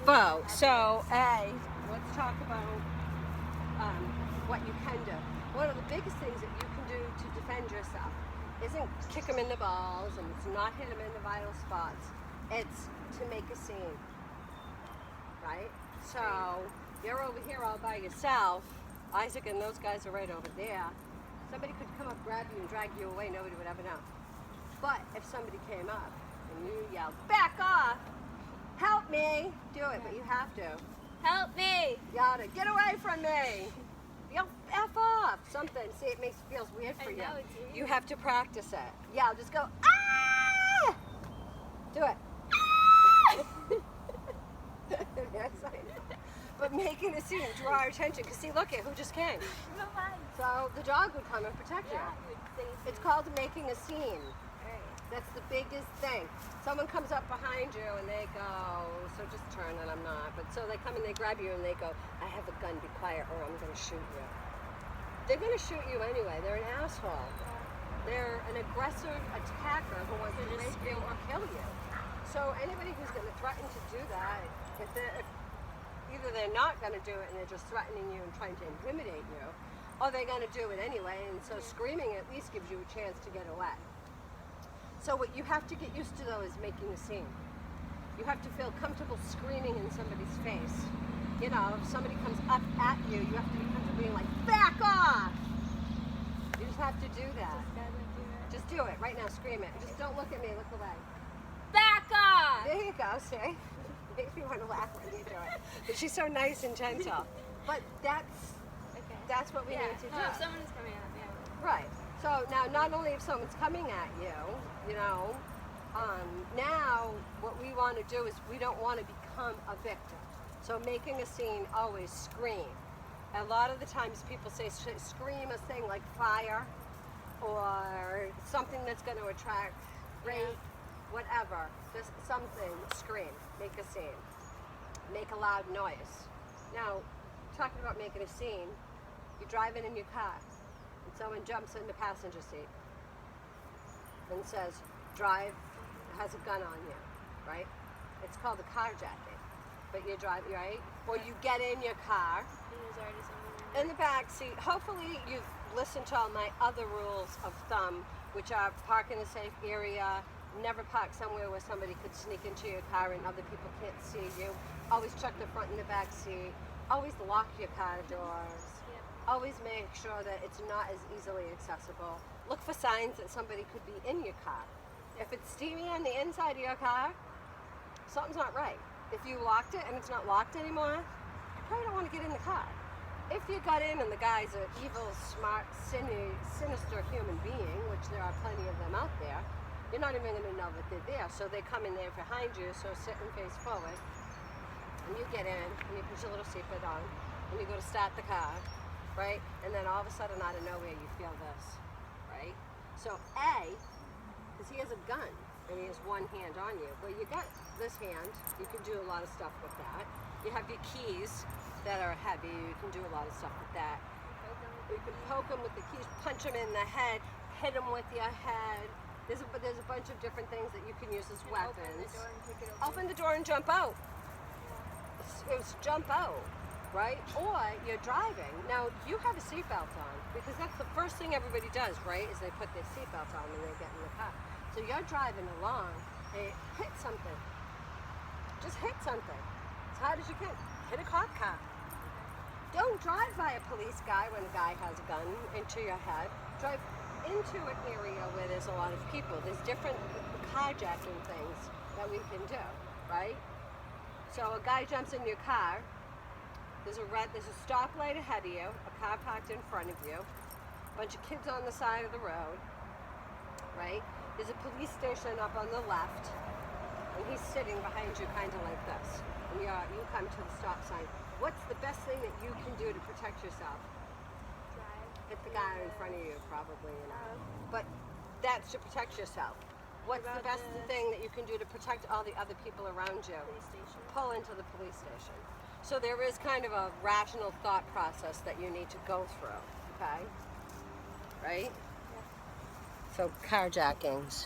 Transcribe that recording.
Bo, so let's talk about what you can do. One of the biggest things that you can do to defend yourself isn't kick them in the balls and it's not hit them in the vital spots. It's to make a scene, right? So you're over here all by yourself. Isaac and those guys are right over there. Somebody could come up, grab you, and drag you away. Nobody would ever know. But if somebody came up and you yelled, "Back off! Help me!" Do it, but you have to. Help me! Yell to get away from me! Yell F off! Something. See, it feels weird for you. I know, it's weird. You have to practice it. Yeah, just go, ah! Do it. Yes, I know. But making a scene, draw our attention. Because see, look at who just came. No mind. So the dog would come and protect you. Yeah, you would say It's called making a scene. right. That's the biggest thing. Someone comes up behind you and they go, so just turn, and I'm not. But so they come and they grab you and they go, "I have a gun, be quiet or I'm going to shoot you." They're going to shoot you anyway. They're an asshole. They're an aggressive attacker who wants to rape you or kill you. So anybody who's going to threaten to do that, if either they're not going to do it and they're just threatening you and trying to intimidate you, or they're going to do it anyway, and so screaming at least gives you a chance to get away. So what you have to get used to though is making a scene. You have to feel comfortable screaming in somebody's face. You know, if somebody comes up at you, you have to be comfortable being like, "Back off!" You just have to do that. Just do it right now, scream it. Just don't look at me, look away. Back off! There you go, see? Makes me want to laugh when you do it. But she's so nice and gentle. But Okay. that's what we need to do. Oh, if someone is coming up, yeah. Right. So now, not only if someone's coming at you, you know, now what we want to do is we don't want to become a victim. So making a scene, always scream. A lot of the times people say scream a thing like fire or something that's going to attract rape, whatever. Just something, scream, make a scene. Make a loud noise. Now, talking about making a scene, you're driving in your car and someone jumps in the passenger seat and says, "Drive," has a gun on you, right? It's called a carjacking, but you're driving, right? Or you get in your car And there's already someone in the back seat. Hopefully you've listened to all my other rules of thumb, which are park in a safe area, never park somewhere where somebody could sneak into your car and other people can't see you. Always check the front and the back seat. Always lock your car doors. Always make sure that it's not as easily accessible. Look for signs that somebody could be in your car. If it's steamy on the inside of your car, something's not right. If you locked it and it's not locked anymore, you probably don't want to get in the car. If you got in and the guy's an evil, smart, sinister human being, which there are plenty of them out there, you're not even going to know that they're there. So they come in there behind you, so sit and face forward. And you get in, and you put your little seatbelt on, and you go to start the car, right? And then all of a sudden, out of nowhere, you feel this, right? So because he has a gun, and he has one hand on you. Well, you got this hand, you can do a lot of stuff with that. You have your keys that are heavy, you can do a lot of stuff with that. You can poke him with the keys, punch him in the head, hit him with your head. There's a bunch of different things that you can use as weapons. Open the door and pick it open. Open the door and jump out. It's jump out, right? Or you're driving. Now, you have a seatbelt on because that's the first thing everybody does, right? Is they put their seatbelt on when they get in the car. So you're driving along and hit something. Just hit something as hard as you can. Hit a cop car. Don't drive by a police guy when a guy has a gun into your head. Drive into an area where there's a lot of people. There's different carjacking things that we can do, right? So a guy jumps in your car. There's a stoplight ahead of you, a car parked in front of you, a bunch of kids on the side of the road, right? There's a police station up on the left, and he's sitting behind you kind of like this. And you come to the stop sign. What's the best thing that you can do to protect yourself? Drive. Hit the guy in front of you, probably, you know. But that's to protect yourself. What's the about best the- thing that you can do to protect all the other people around you? Police station. Pull into the police station. So there is kind of a rational thought process that you need to go through, okay? Right? So carjackings.